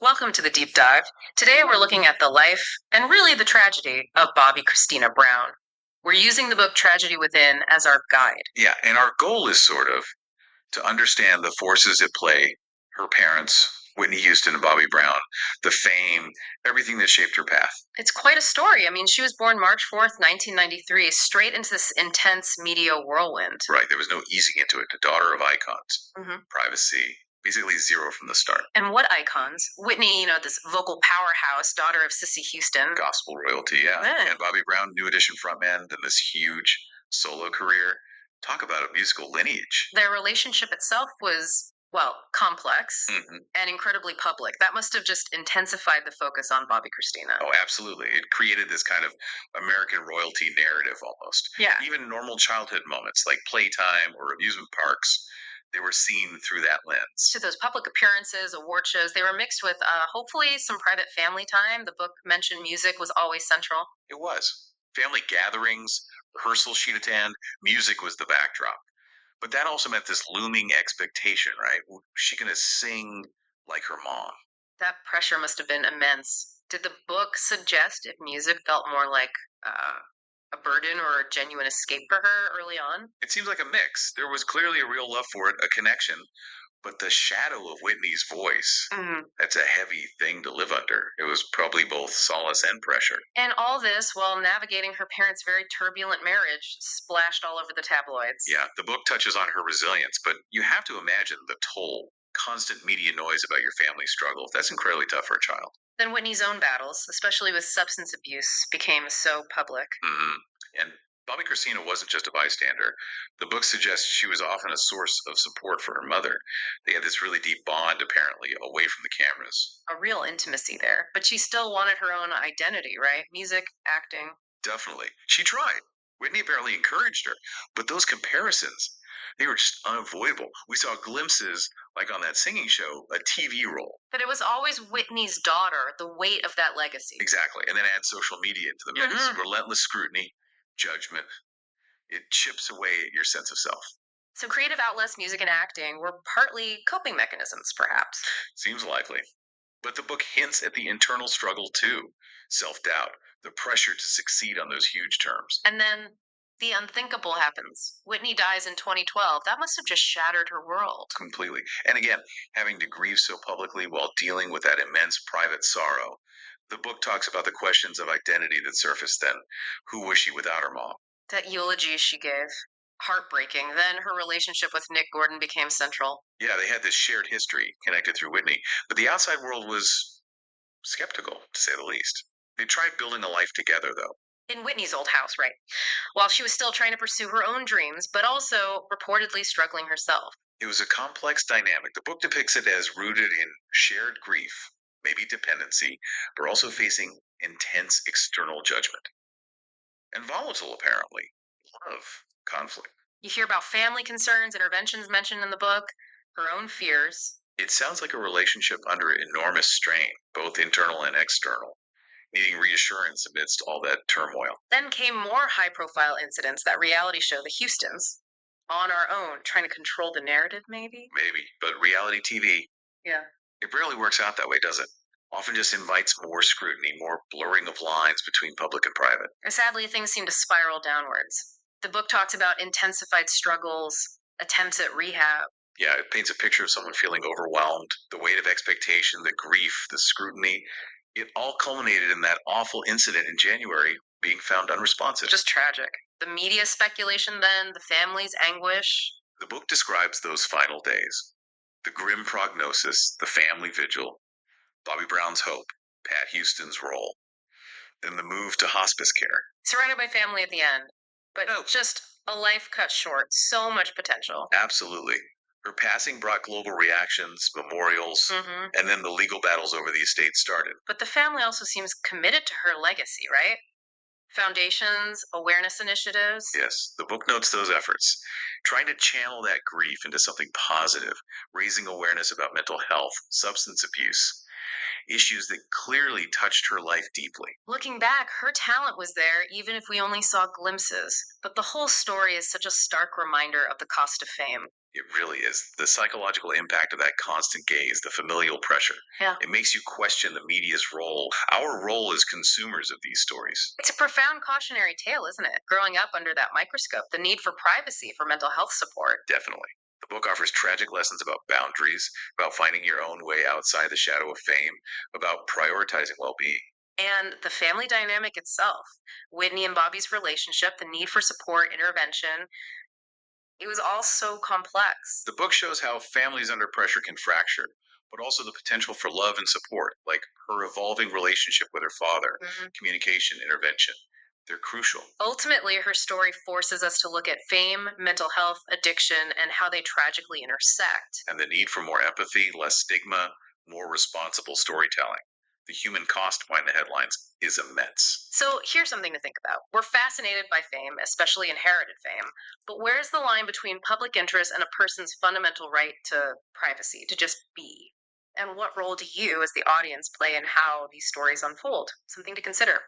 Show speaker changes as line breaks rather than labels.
Welcome to the deep dive. Today we're looking at the life and really the tragedy of Bobbi Kristina Brown. We're using the book Tragedy Within as our guide.
Yeah, and our goal is sort of to understand the forces at play, her parents, Whitney Houston and Bobby Brown, the fame, everything that shaped her path.
It's quite a story. I mean, she was born March 4th, 1993, straight into this intense media whirlwind.
Right, there was no easing into it. The daughter of icons,
Mhm.
privacy, basically zero from the start.
And what icons? Whitney, this vocal powerhouse, daughter of Cissy Houston.
Gospel royalty, yeah.
Yeah.
And Bobby Brown, New Edition frontman, then this huge solo career. Talk about a musical lineage.
Their relationship itself was, well, complex
Mhm.
and incredibly public. That must have just intensified the focus on Bobbi Kristina.
Oh, absolutely. It created this kind of American royalty narrative almost.
Yeah.
Even normal childhood moments like playtime or amusement parks, they were seen through that lens.
To those public appearances, award shows, they were mixed with hopefully some private family time. The book mentioned music was always central.
It was. Family gatherings, rehearsals she'd attend, music was the backdrop. But that also meant this looming expectation, right? She going to sing like her mom.
That pressure must have been immense. Did the book suggest if music felt more like a burden or a genuine escape for her early on?
It seems like a mix. There was clearly a real love for it, a connection, but the shadow of Whitney's voice,
Mm.
that's a heavy thing to live under. It was probably both solace and pressure.
And all this while navigating her parents' very turbulent marriage, splashed all over the tabloids.
Yeah, the book touches on her resilience, but you have to imagine the toll. Constant media noise about your family struggles. That's incredibly tough for a child.
Then Whitney's own battles, especially with substance abuse, became so public.
Hmm. And Bobby Christina wasn't just a bystander. The book suggests she was often a source of support for her mother. They had this really deep bond, apparently, away from the cameras.
A real intimacy there. But she still wanted her own identity, right? Music, acting.
Definitely. She tried. Whitney apparently encouraged her, but those comparisons, they were just unavoidable. We saw glimpses, like on that singing show, a TV role.
But it was always Whitney's daughter, the weight of that legacy.
Exactly. And then add social media into the mix.
Mhm.
Relentless scrutiny, judgment. It chips away at your sense of self.
So creative outlets, music and acting, were partly coping mechanisms, perhaps.
Seems likely. But the book hints at the internal struggle too, self doubt, the pressure to succeed on those huge terms.
And then the unthinkable happens. Whitney dies in 2012. That must have just shattered her world.
Completely. And again, having to grieve so publicly while dealing with that immense private sorrow. The book talks about the questions of identity that surfaced then. Who was she without her mom?
That eulogy she gave, heartbreaking. Then her relationship with Nick Gordon became central.
Yeah, they had this shared history connected through Whitney, but the outside world was skeptical, to say the least. They tried building a life together, though.
In Whitney's old house, right? While she was still trying to pursue her own dreams, but also reportedly struggling herself.
It was a complex dynamic. The book depicts it as rooted in shared grief, maybe dependency, but also facing intense external judgment. And volatile, apparently. Love, conflict.
You hear about family concerns, interventions mentioned in the book, her own fears.
It sounds like a relationship under enormous strain, both internal and external, needing reassurance amidst all that turmoil.
Then came more high profile incidents, that reality show, The Houstons, on our own, trying to control the narrative, maybe?
Maybe, but reality TV,
Yeah.
it rarely works out that way, does it? Often just invites more scrutiny, more blurring of lines between public and private.
And sadly, things seem to spiral downwards. The book talks about intensified struggles, attempts at rehab.
Yeah, it paints a picture of someone feeling overwhelmed, the weight of expectation, the grief, the scrutiny. It all culminated in that awful incident in January being found unresponsive.
Just tragic. The media speculation then, the family's anguish.
The book describes those final days, the grim prognosis, the family vigil, Bobby Brown's hope, Pat Houston's role, then the move to hospice care.
Surrounded by family at the end, but
Oh.
just a life cut short. So much potential.
Absolutely. Her passing brought global reactions, memorials,
Hmm.
and then the legal battles over the estate started.
But the family also seems committed to her legacy, right? Foundations, awareness initiatives.
Yes, the book notes those efforts, trying to channel that grief into something positive, raising awareness about mental health, substance abuse, issues that clearly touched her life deeply.
Looking back, her talent was there, even if we only saw glimpses. But the whole story is such a stark reminder of the cost of fame.
It really is. The psychological impact of that constant gaze, the familial pressure,
Yeah.
it makes you question the media's role, our role as consumers of these stories.
It's a profound cautionary tale, isn't it? Growing up under that microscope, the need for privacy for mental health support.
Definitely. The book offers tragic lessons about boundaries, about finding your own way outside the shadow of fame, about prioritizing well being.
And the family dynamic itself, Whitney and Bobby's relationship, the need for support, intervention, it was all so complex.
The book shows how families under pressure can fracture, but also the potential for love and support, like her evolving relationship with her father,
Mhm.
communication, intervention. They're crucial.
Ultimately, her story forces us to look at fame, mental health, addiction, and how they tragically intersect.
And the need for more empathy, less stigma, more responsible storytelling. The human cost behind the headlines is immense.
So here's something to think about. We're fascinated by fame, especially inherited fame, but where's the line between public interest and a person's fundamental right to privacy, to just be? And what role do you, as the audience, play in how these stories unfold? Something to consider.